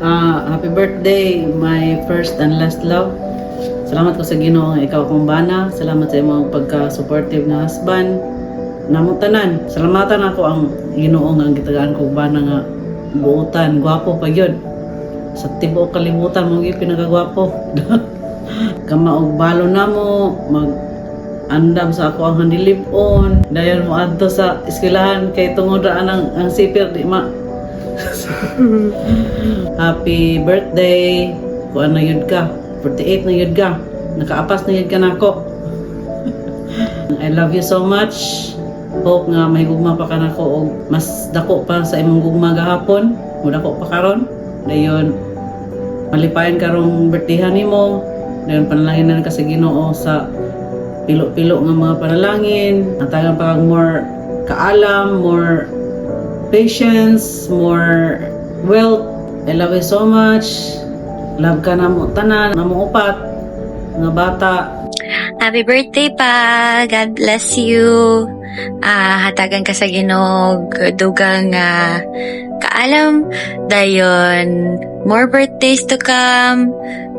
Happy birthday, my first and last love. Salamat ko sa Ginoo nga ikaw akong bana. Salamat sa imong pagka-supportive na husband. Namong tanan, salamatan ako ang Ginoo nga gitagaan kong bana nga buutan, gwapo pa yun. Sa tibuok kalibutan mong pinagagwapo. Kama og balo namo, andam sa ako ang handilipon. Dayon mo adto sa eskwelahan kay tungod ra ang sipir di ma. Happy birthday. Kuan na yun ka. 48 na yun ka. Nakaapas na yun ka nako. I love you so much. Hope nga may gugma pa ka nako og mas dako pa sa imong gugma gahapon. Mudako pa karon. Dayon malipayan karong birthday nimo. Dayon panalangin ka sa Ginoo sa pilo-pilo nga mga panalangin. Atagan pa kang more kaalam, more patience, more wealth. I love you so much. Love ka na mo tanan, na mo upat, mga bata. Happy birthday pa. God bless you. Hatagan ka sa Ginoo, dugang kaalam. Dayon, more birthdays to come.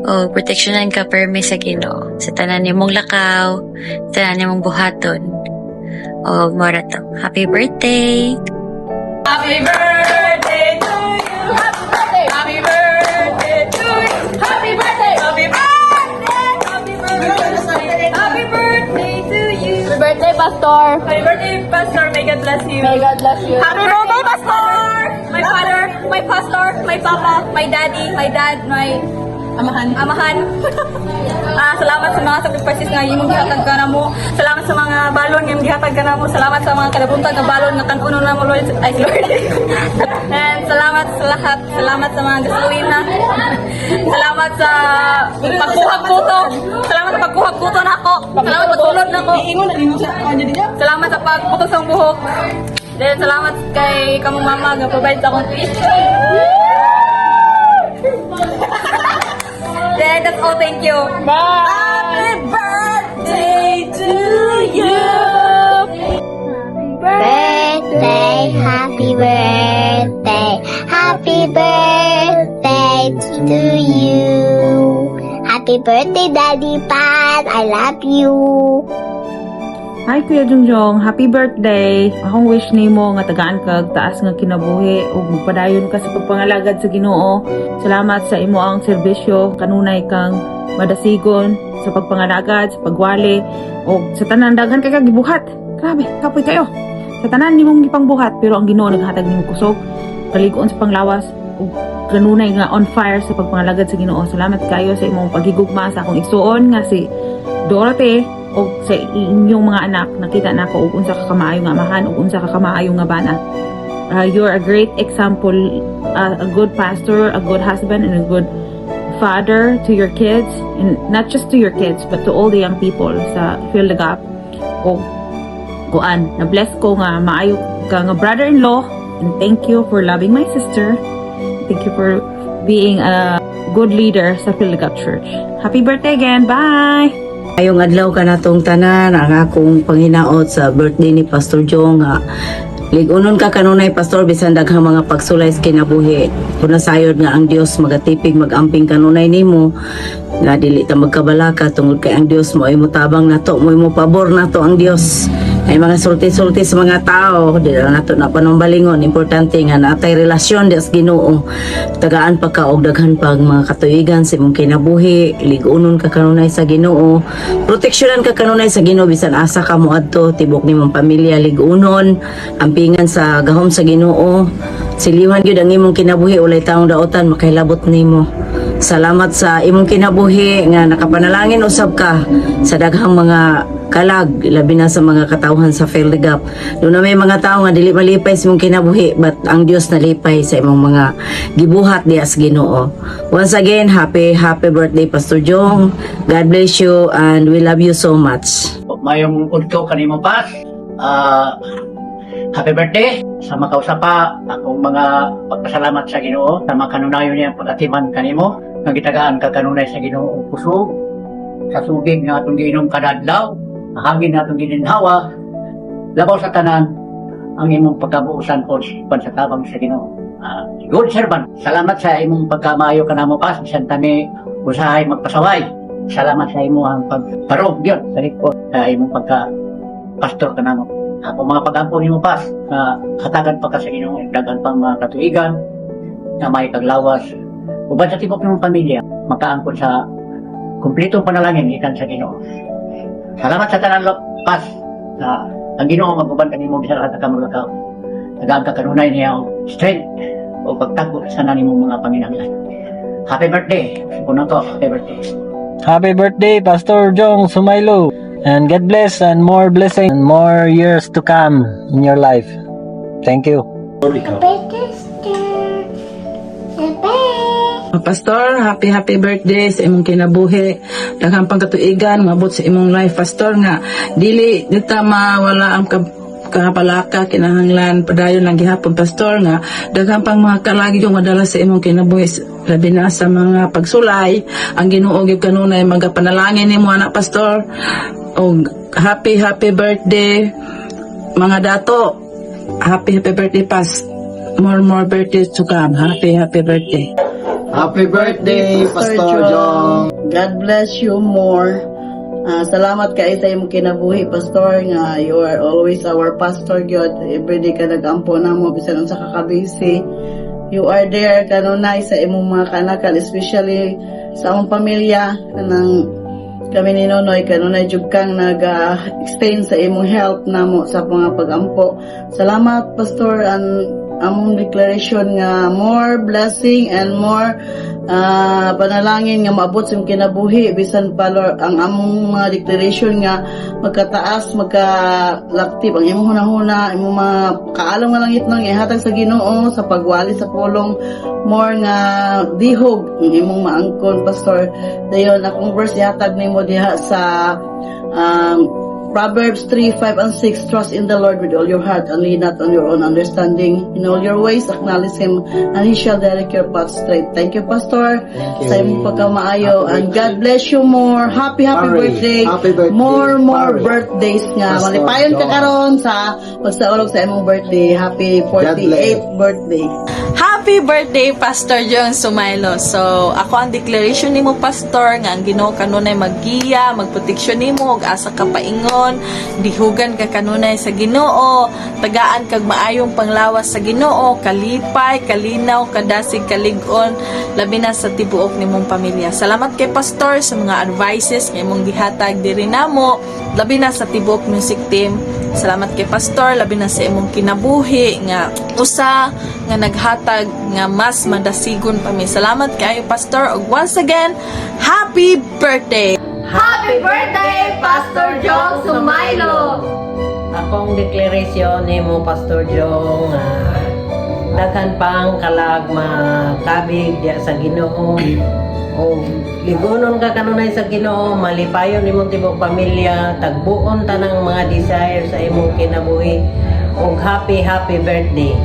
O proteksyonan ka permi sa Ginoo. Sa tanan nimong lakaw, sa tanan nimong buhaton. O mora to. Happy birthday. Happy birthday to you. Happy birthday. Happy birthday to you. Happy birthday. Happy birthday. Happy birthday. Happy birthday to you. Happy birthday, Pastor. Happy birthday, Pastor. May God bless you. May God bless you. Happy birthday, Pastor. My father, my pastor, my papa, my daddy, my dad, my amahan. Salamat sa mga sacrifices nga imong gihatag ka namo. Salamat sa mga balon nga imong gihatag ka namo. Salamat sa mga kalabuntag nga balon nga kan-uno na mo Lord. Ay Lord. And salamat sa lahat. Salamat sa mga gasolina. Salamat sa pagkuhag buto. Salamat sa pagkuhag buto nako. Salamat sa pagtulog nako. Salamat sa pagputos ng buhok. Then salamat kay kamong mama nga provide sa akong fish. Then that's all. Thank you. Bye. Happy birthday to you. Birthday, happy birthday, happy birthday to you. Happy birthday, Daddy Pat. I love you. Hi Kuya Jongjong, happy birthday! Akong wish nimo nga tagaan kag taas nga kinabuhi ug magpadayon ka sa pagpangalagad sa Ginoo. Salamat sa imo ang serbisyo, kanunay kang madasigon sa pagpangalagad, sa pagwali ug sa tanan daghan kay kag gibuhat. Grabe, kapoy kayo. Sa tanan nimong gipangbuhat pero ang Ginoo naghatag nimo kusog, kaligon sa panglawas ug kanunay nga on fire sa pagpangalagad sa Ginoo. Salamat kayo sa imong paghigugma sa akong igsuon nga si Dorothy o sa inyong mga anak. Nakita na ako ug unsa ka kamaayo nga amahan ug unsa ka kamaayo nga bana. You're a great example, a good pastor, a good husband, and a good father to your kids, and not just to your kids but to all the young people sa Fill the Gap. O kuan, na bless ko nga maayo ka nga brother-in-law, and thank you for loving my sister. Thank you for being a good leader sa Fill the Gap Church. Happy birthday again. Bye. Ayong adlaw ka natong tanan, ang akong panginaot sa birthday ni Pastor Jong nga ligunon ka kanunay Pastor bisan daghang mga pagsulay sa kinabuhi. Kuna sayod nga ang Dios magatipig magamping kanunay nimo nga dili ta magkabalaka tungod kay ang Dios mo ay mutabang nato, mo pabor nato ang Dios. Ay mga sulti-sulti sa mga tao, di lang nato na panumbalingon. Importante nga natay relasyon di sa Ginoo. Tagaan pa ka og daghan pag mga katuigan sa imong kinabuhi, ligunon ka kanunay sa Ginoo, proteksyonan ka kanunay sa Ginoo bisan asa ka moadto, tibok nimong pamilya ligunon, ampingan sa gahom sa Ginoo. Siliwan gyud ang imong kinabuhi, ulay taong daotan makailabot nimo. Salamat sa imong kinabuhi nga nakapanalangin usab ka sa daghang mga kalag, labi na sa mga katawhan sa Fill the Gap. Doon na may mga tao nga dili malipay sa imong kinabuhi, but ang Dios nalipay sa imong mga gibuhat diya sa Ginoo. Once again, happy birthday Pastor Jong. God bless you and we love you so much. Mayong udto kanimo pa. Happy birthday sa makausapa akong mga pagpasalamat sa Ginoo sa makanunayon niya pag-atiman kanimo nga gitagaan ka kanunay sa Ginoo pusog sa sugig nga atong giinom kada adlaw, hangin na atong gininhawa, labaw sa tanan ang imong pagkabuusan po sa tabang sa Ginoo. good servant. Salamat sa imong pagkamaayo ka namo pas bisan tani usahay magpasaway. Salamat sa imo ang pagparog gyud sa likod sa imong pagka pastor ka namo. Ako mga pag-ampo nimo pas hatagan pa ka sa Ginoo dagan pang mga katuigan na may kaglawas. Ubad sa tibok ng pamilya makaangkon sa kumpletong panalangin ikan sa Ginoo. Salamat sa tanan pas na ang Ginoo maguban kanimo bisan sa kamulakaw. Dagan ka kanunay niya og strength o pagtago sa nanimong mga panginahanglan. Happy birthday! Puno to, happy birthday. Happy birthday, Pastor Jong Sumailo. And God bless and more blessing and more years to come in your life. Thank you. Pastor, happy birthday sa imong kinabuhi. Daghang pagkatuigan mabot sa imong life, Pastor, nga dili dita mawala ang kapalaka kinahanglan padayon lang gihapon, Pastor, nga daghang pang mga kalagi yung madala sa imong kinabuhi, labi na sa mga pagsulay. Ang Ginoo gyud kanunay magapanalangin nimo, anak Pastor. Og happy birthday mga dato. Happy birthday pas. More birthdays to come. Happy birthday. Happy birthday, Pastor Jong. God bless you more. Salamat kay sa imong kinabuhi, Pastor, nga you are always our pastor, God. Everyday ka nag-ampo namo bisan unsa ka kabisi. You are there kanunay sa imong mga kanakan, especially sa among pamilya kanang kami ni Nonoy kanunay jud kang nag-extend sa imong help namo sa mga pag-ampo. Salamat, Pastor, and among declaration nga more blessing and more panalangin nga maabot sa imong kinabuhi bisan pa, Lord, ang among mga declaration nga magkataas, magkalaktif ang imong hunahuna, imong mga kaalam nga langit nang ihatag sa Ginoo sa pagwali sa pulong, more nga dihog ang imong maangkon, Pastor. Dayon akong verse ihatag nimo diha sa Proverbs 3, 5, and 6, trust in the Lord with all your heart and lean not on your own understanding. In all your ways, acknowledge Him, and He shall direct your path straight. Thank you, Pastor, sa imong pagkamaayo, and God bless you more. Happy birthday. Happy birthday. More Pare. birthdays nga. Pastor Malipayon ka John. karon sa pagsaulog sa imong birthday. Happy 48th birthday. Happy birthday, Pastor Jong Sumailo. So, ako ang declaration nimo, Pastor, nga ang Ginoo kanunay maggiya, magproteksyon nimo, og asa ka paingon, dihugan ka kanunay sa Ginoo, tagaan kag maayong panglawas sa Ginoo, kalipay, kalinaw, kadasig, kalig-on, labi na sa tibuok nimong pamilya. Salamat kay Pastor sa mga advices nga imong gihatag diri namo, labi na sa tibuok music team. Salamat kay Pastor, labi na sa imong kinabuhi nga usa nga naghatag nga mas madasigon pa mi. Salamat kayo, Pastor, ug once again, happy birthday. Happy birthday, Pastor Jong Sumailo! Akong deklarasyon ni mo, Pastor Jong, daghan pang kalag makabig diya sa Ginoo. O ligonon ka kanunay sa Ginoo, malipayon imong tibok pamilya, tagbuon tanang mga desire sa imong kinabuhi. Og happy birthday.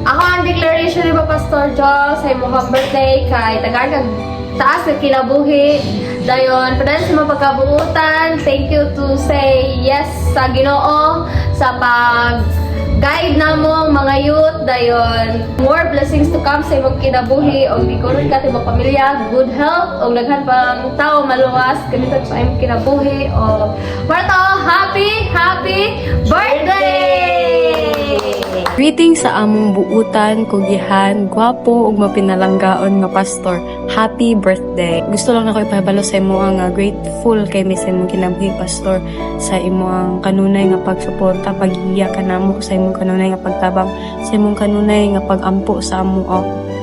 Ako ang declaration ni Pastor Jong sa imong birthday kay tagaan kag taas ng kinabuhi. Dayon, padala sa mga pagkabuutan, thank you to say yes sa Ginoo sa pag-guide namong mga youth. Dayon, more blessings to come sa imong kinabuhi og ikaw ka tibok pamilya, good health og daghan pang tao maluwas kanito sa imong kinabuhi. Og Marto, happy birthday! Greetings sa among buutan, kugihan, gwapo ug mapinalanggaon nga pastor. Happy birthday. Gusto lang nako ipahibalo sa imo ang grateful kay mi sa imong kinabuhi, pastor, sa imo ang kanunay nga pagsuporta, paghiya kanamo, sa imong kanunay nga pagtabang, sa imong kanunay nga pagampo sa amo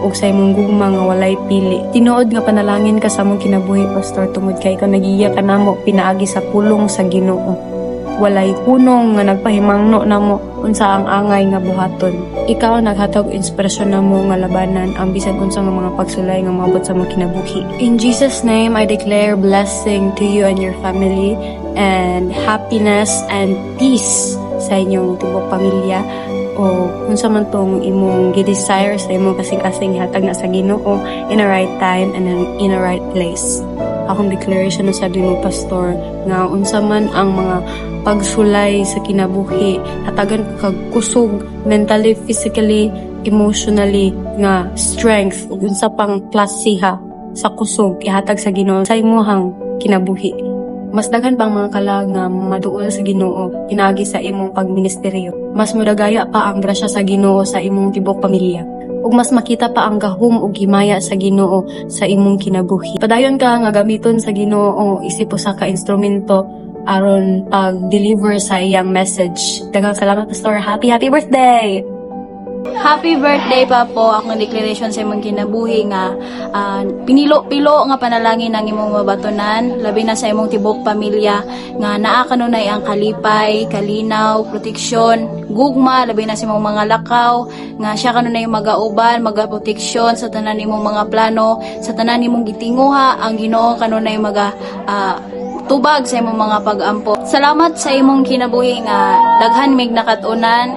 ug sa imong gugma nga walay pili. Tinuod nga panalangin ka sa among kinabuhi, pastor, tungod kay ikaw nagiya kanamo pinaagi sa pulong sa Ginoo. Walay hunong nga nagpahimangno namo unsa ang angay nga buhaton. Ikaw ang naghatag inspirasyon namo nga labanan ang bisan unsa nga mga pagsulay nga maabot sa mga kinabuhi. In Jesus' name, I declare blessing to you and your family and happiness and peace sa inyong tibok pamilya. O unsa man tong imong gi-desire sa imong kasing-kasing hatag na sa Ginoo in a right time and in a right place. Akong declaration sa mo, pastor, nga unsa man ang mga pagsulay sa kinabuhi, hatagan ka kusog mentally, physically, emotionally nga strength ug unsa pang klasiha sa kusog ihatag sa Ginoo sa imong kinabuhi. Mas daghan pang mga kalag nga maduol sa Ginoo pinagi sa imong pagministeryo. Mas modagaya pa ang grasya sa Ginoo sa imong tibok pamilya. Ug mas makita pa ang gahom ug himaya sa Ginoo sa imong kinabuhi. Padayon ka nga gamiton sa Ginoo isip usa ka instrumento aron pag-deliver sa iyang message. Daghang salamat, Pastor. Happy birthday! Happy birthday pa po akong declaration sa imong kinabuhi nga pinilo-pilo nga panalangin ang imong mabatonan labi na sa imong tibok pamilya nga naa kanunay ang kalipay, kalinaw, proteksyon, gugma labi na sa imong mga lakaw nga siya kanunay magauban, magaproteksyon sa tanan imong mga plano, sa tanan imong gitinguha ang Ginoo kanunay tubag sa imong mga pag-ampo. Salamat sa imong kinabuhi nga daghan mig nakatunan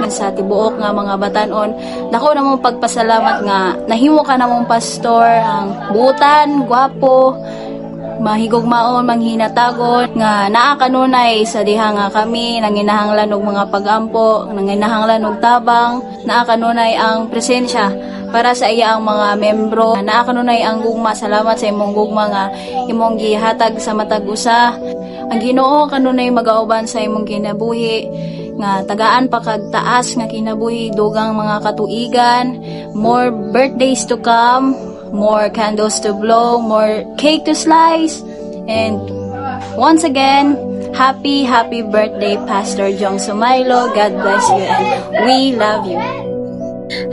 sa tibuok nga mga batanon. Dako na mong pagpasalamat nga nahimo ka na mong pastor ang buutan, gwapo, mahigugmaon, manghinatagon nga naa kanunay sa diha nga kami nanginahanglan og mga pag-ampo, nanginahanglan og tabang, naa kanunay ang presensya para sa iya ang mga membro. Naa kanunay ang gugma. Salamat sa imong gugma nga imong gihatag sa matag usa. Ang Ginoo kanunay magauban sa imong kinabuhi nga tagaan pa kag taas nga kinabuhi dugang mga katuigan, more birthdays to come, more candles to blow, more cake to slice, and once again, happy birthday Pastor Jong Sumailo. God bless you and we love you.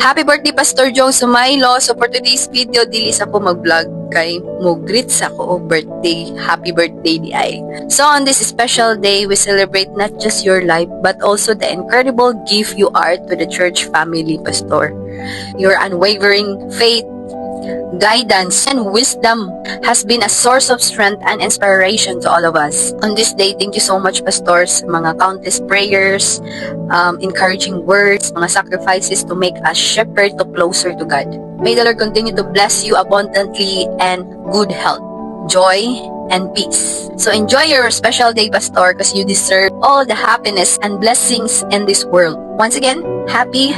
Happy birthday Pastor Jong Sumailo. So for today's video, dili sa ko mag-vlog kay mo greet sa ko og birthday. Happy birthday di ay. So on this special day, we celebrate not just your life but also the incredible gift you are to the church family, Pastor. Your unwavering faith, guidance, and wisdom has been a source of strength and inspiration to all of us. On this day, thank you so much, Pastors. Mga countless prayers, encouraging words, mga sacrifices to make us shepherd to closer to God. May the Lord continue to bless you abundantly and good health, joy, and peace. So enjoy your special day, Pastor, because you deserve all the happiness and blessings in this world. Once again, happy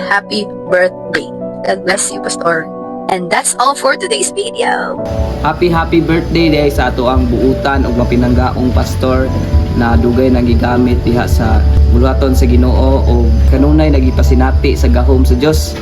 birthday. God bless you, Pastor. And that's all for today's video. Happy birthday dahil sa ato ang buutan ug mapinanggaong pastor na dugay nagigamit diha sa buluhaton sa Ginoo o kanunay nagipasinati sa gahom sa Dios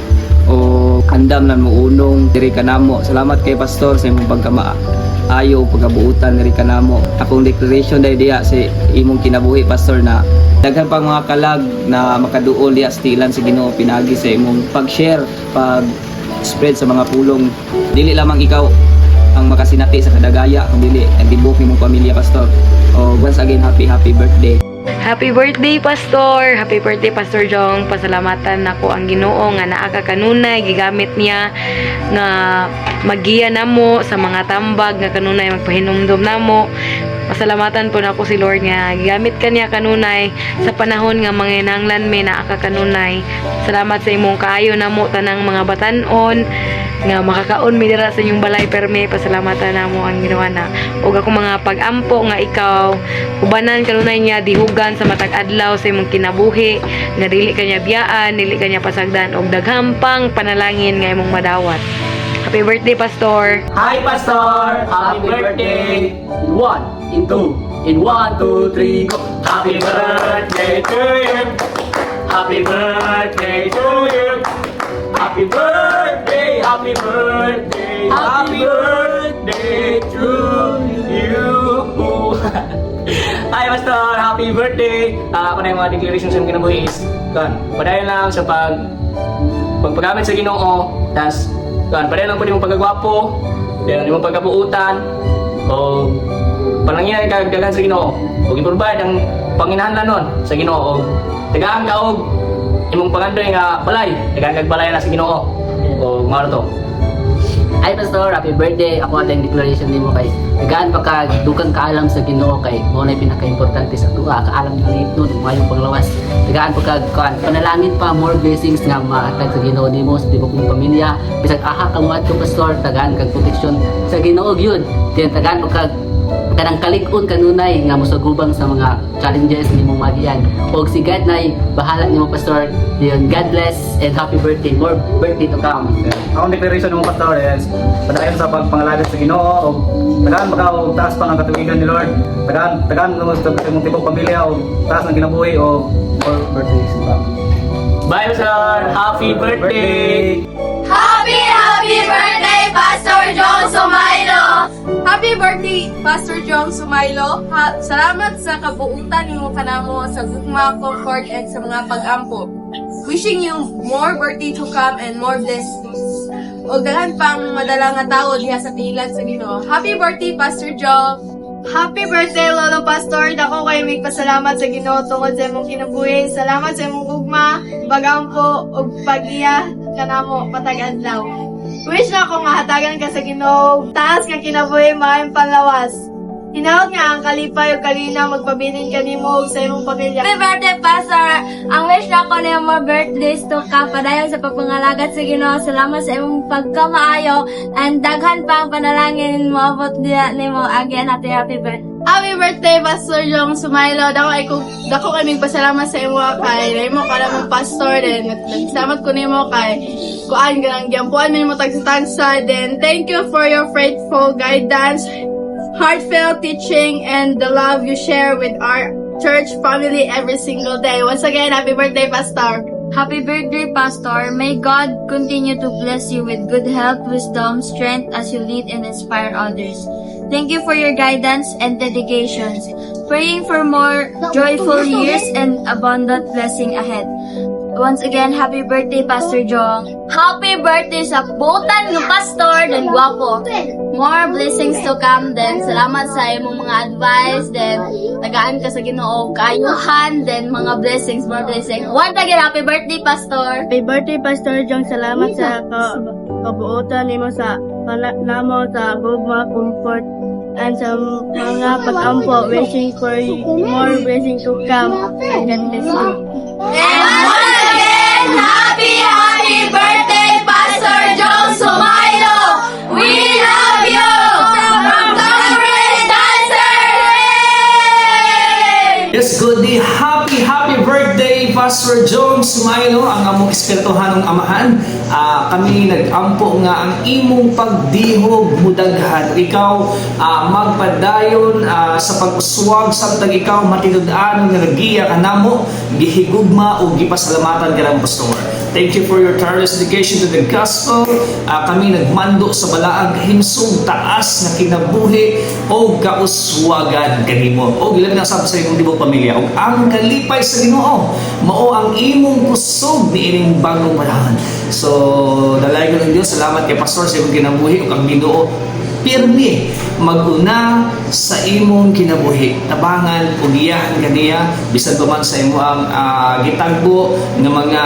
o andam nan muunong diri kanamo. Salamat kay pastor sa imong pagkamaayo ug pagabuutan diri kanamo. Akong declaration dahil diha sa imong kinabuhi, pastor, na daghan pang mga kalag na makaduol diha sa tilan sa Ginoo pinagi sa imong pag-share, spread sa mga pulong. Dili lamang ikaw ang makasinati sa kadagaya, kundi ang tibuok nimong pamilya, pastor. Once again, happy birthday. Happy birthday, Pastor! Happy birthday, Pastor Jong. Pasalamatan nako ang Ginoo nga naa ka kanunay gigamit niya nga magiya namo sa mga tambag nga kanunay magpahinumdum namo. Pasalamatan po nako si Lord nga gigamit kaniya kanunay sa panahon nga manginahanglan mi naa ka kanunay. Salamat sa imong kaayo namo tanang mga batan-on nga makakaon mi dira sa inyong balay perme. Pasalamatan namo ang Ginoo na ug ako mga pag-ampo nga ikaw ubanan kanunay niya dihugan sa matag adlaw sa imong kinabuhi nga dili kanya biyaan, dili kanya pasagdan og daghampang panalangin nga imong madawat. Happy birthday, Pastor! Hi, pastor! Happy birthday! In 1, in 2, in 1, 2, 3, go! Happy birthday to you! Happy birthday to you! Happy birthday! Happy birthday! Happy birthday to you! Hi, pastor! Happy birthday! Ako na yung mga declarations sa kinabuhi is padayon lang sa pagpagamit sa Ginoo, tas padayon lang po di mong pagkagwapo, di mong pagkabuutan, o panangyan kagdagan sa Ginoo, o iprovide ang panginahanglan nun sa Ginoo, o tagaan ka og imong pangandoy nga balay, tagaan kag balay na sa Ginoo, o maro to. Hi, Pastor! Happy birthday! Ako at ang declaration nimo kay tagaan pa ka dugang kaalam sa Ginoo kay mo na pinaka-importante sa tuwa, kaalam ng ito, mayong panglawas. Tagaan pa ka panalangin pa more blessings nga maatag sa Ginoo nimo sa tibok mong pamilya. Bisag aha ka mo adto, Pastor, tagaan kag proteksyon sa Ginoo gyud. Then tagaan pa ka kanang kalig-on kanunay nga musagubang sa mga challenges nimong magian. Og si God nay bahala nimo pastor. Diyon, God bless and happy birthday. More birthday to come. Ang declaration ng pastor is padayon sa pagpangalagad sa Ginoo o tagaan baka o taas pa ang katuwigan ni Lord. Tagaan mo sa imong tibok pamilya o taas ng kinabuhi o more birthdays. Bye sir! Happy birthday! Happy birthday, Pastor Jong Sumailo! Happy birthday, Pastor Jong Sumailo. Salamat sa kabuutan nimo kanamo sa gugma, comfort, and sa mga pag-ampo. Wishing you more birthday to come and more blessings. O daghan pang madala nga tao diha sa tiilan sa Ginoo. Happy birthday, Pastor Jong! Happy birthday, Lolo Pastor! Dako kayo may pasalamat sa Ginoo tungod sa imong kinabuhi. Salamat sa imong ugma, bagampo, ug pag-iya kanamo patag adlaw. Wish na ako nga hatagan ka sa Ginoo. Taas nga kinabuhi, maayong panlawas. Hinaot nga ang kalipay o kalina magpabilin ka nimo sa imong pamilya. Happy birthday, Pastor! Ang wish na ko na more birthdays to ka padayon sa pagpangalagat sa Ginoo. Salamat sa imong pagkamaayo and daghan pa ang panalangin mo abot diha nimo again happy birthday. Happy birthday, Pastor Jong Sumailo. Dako kay pasalamat sa imo kay nimo kada mong pastor din. Nagsamat ko nimo kay kuan ganang gyampuan nimo tagsa-tagsa. Then thank you for your faithful guidance, heartfelt teaching, and the love you share with our church family every single day. Once again, happy birthday, Pastor. Happy birthday, Pastor. May God continue to bless you with good health, wisdom, strength as you lead and inspire others. Thank you for your guidance and dedications. Praying for more joyful years and abundant blessing ahead. Once again, happy birthday, Pastor Jong. Happy birthday sa butan ng pastor dan guwapo. More blessings to come then. Salamat sa imong mga advice then. Tagaan ka sa Ginoo, kaayuhan then mga blessings, more blessings. Once again, happy birthday, Pastor. Happy birthday, Pastor Jong. Salamat sa kabuutan nimo sa namo sa gugma, comfort, and sa mga pag-ampo. Wishing for more blessings to come. And God bless you. And once again, happy birthday, Pastor Jong Sumailo! We love you! From Conference Dancer! Yes, good day. Happy birthday, Pastor Jong Sumailo, ang among espirituhanong amahan. Kami nag-ampo nga ang imong pagdihog mudaghan. Ikaw magpadayon sa pag-uswag samtang ikaw matinud-an nga nagiya kanamo, gihigugma o gipasalamatan kanang pastor. Thank you for your tireless dedication to the gospel. Kami nagmando sa balaang himsong taas na kinabuhi o kauswagan kanimo. O ilang nasab sa imong tibok pamilya. O ang kalipay sa Ginoo mao ang imong kusog ni ining bagong panahon. So, dalay ko ng Diyos. Salamat kay pastor sa imong kinabuhi o ang Ginoo pirmi maguna sa imong kinabuhi. Tabangan o giyahan kaniya bisan pa man sa imo ang gitagbo ng mga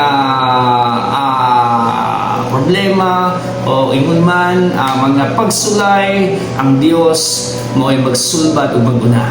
problema o ingon man mga pagsulay, ang Dios mo'y magsulbad o maguna.